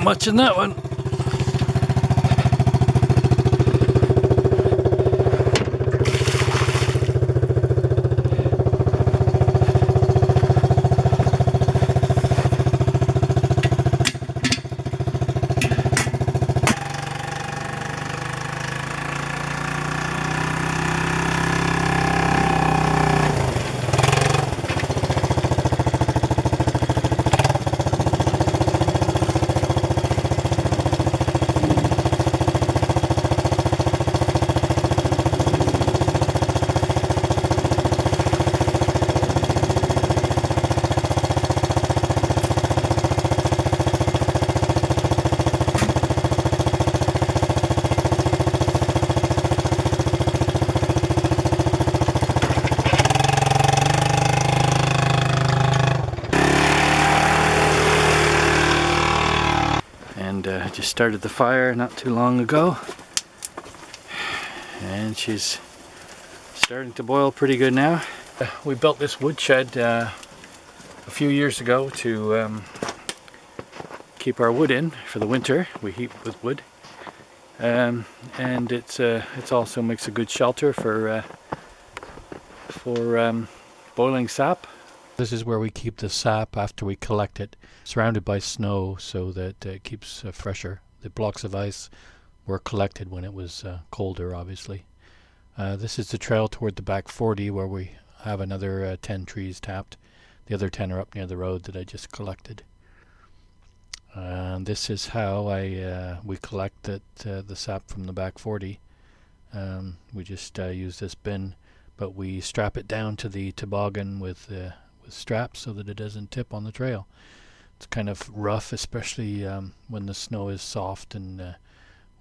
Not much in that one. Just started the fire not too long ago, and she's starting to boil pretty good now. We built this woodshed a few years ago to keep our wood in for the winter. We heat with wood, and it also makes a good shelter for boiling sap. This is where we keep the sap after we collect it, surrounded by snow so that it keeps fresher. The blocks of ice were collected when it was colder, obviously. This is the trail toward the back 40 where we have another 10 trees tapped. The other 10 are up near the road that I just collected. This is how we collect the sap from the back 40. We just use this bin, but we strap it down to the toboggan with straps so that it doesn't tip on the trail. It's kind of rough, especially when the snow is soft and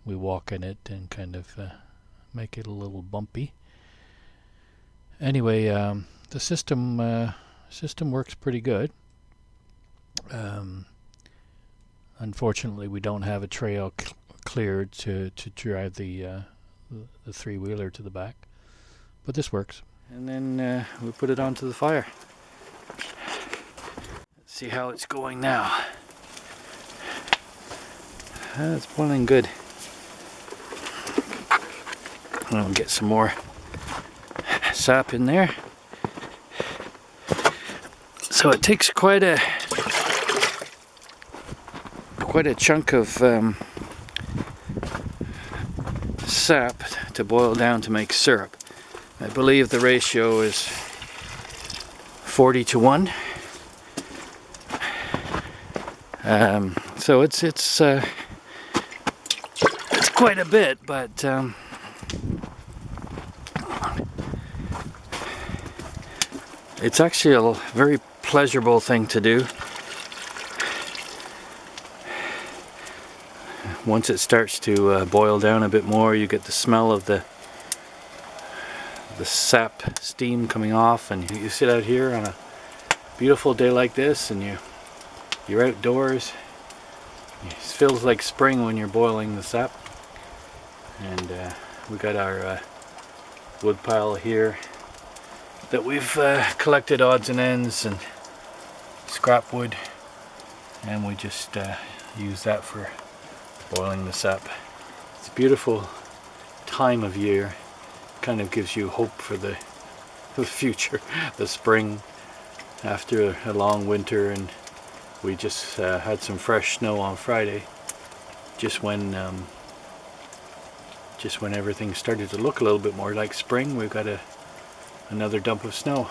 we walk in it and kind of make it a little bumpy. Anyway, the system works pretty good. Unfortunately, we don't have a trail cleared to drive the three-wheeler to the back, but this works. And then we put it onto the fire. Let's see how it's going now. It's boiling good. I'll get some more sap in there. So it takes quite a chunk of sap to boil down to make syrup. I believe the ratio is 40-1. So it's quite a bit, but it's actually a very pleasurable thing to do. Once it starts to boil down a bit more, you get the smell of the sap steam coming off, and you sit out here on a beautiful day like this, and you're outdoors. It feels like spring when you're boiling the sap. And we got our wood pile here that we've collected odds and ends and scrap wood, and we just use that for boiling the sap. It's a beautiful time of year. Kind of gives you hope for the future, the spring after a long winter. And we just had some fresh snow on Friday, just when everything started to look a little bit more like spring. We've got another dump of snow.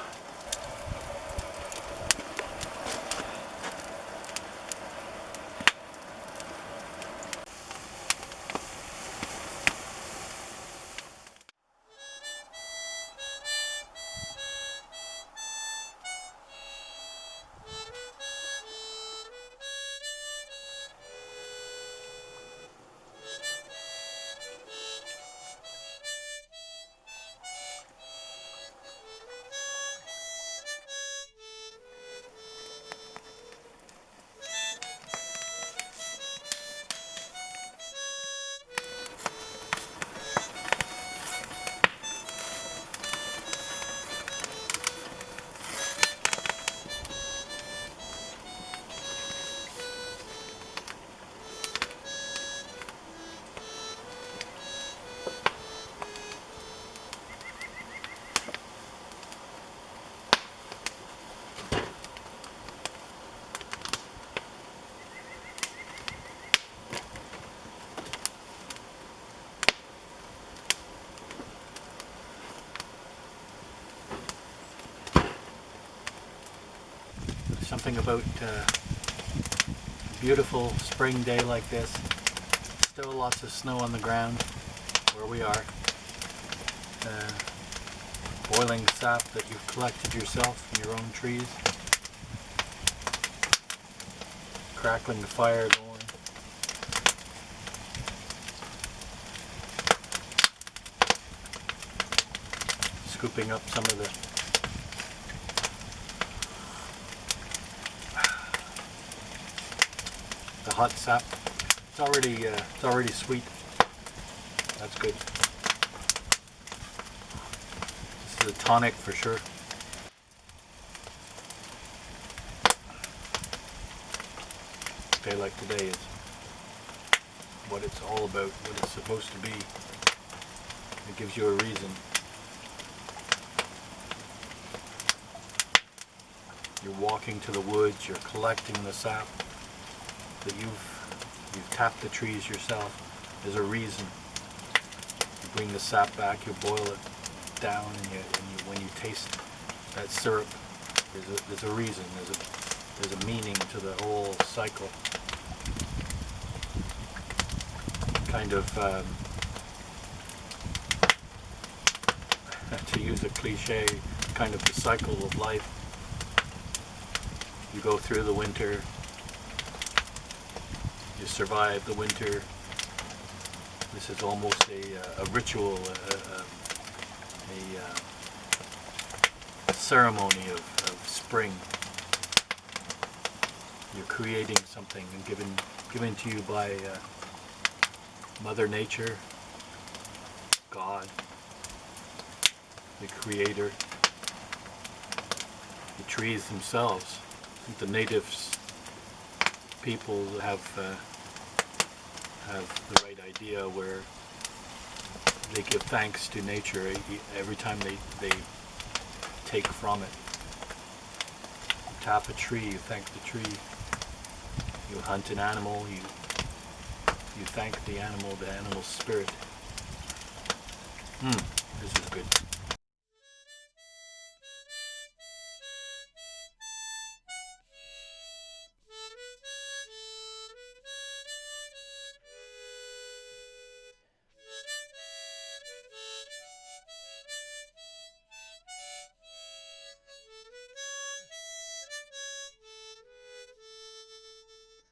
something about a beautiful spring day like this. Still lots of snow on the ground where we are. Boiling sap that you've collected yourself from your own trees. Crackling the fire going. Scooping up some of the hot sap. It's already sweet. That's good. This is a tonic for sure. A day like today is what it's all about, what it's supposed to be. It gives you a reason. You're walking to the woods, you're collecting the sap that you've tapped the trees yourself. There's a reason. You bring the sap back, you boil it down, and when you taste that syrup, there's a reason. There's a meaning to the whole cycle. Kind of, to use a cliche, kind of the cycle of life. You go through the winter, you survive the winter. This is almost a ritual, a ceremony of spring. You're creating something and given to you by Mother Nature, God, the Creator, the trees themselves. I think the natives people have the right idea where they give thanks to nature every time they take from it. You tap a tree, you thank the tree. You hunt an animal, you thank the animal's spirit. This is good.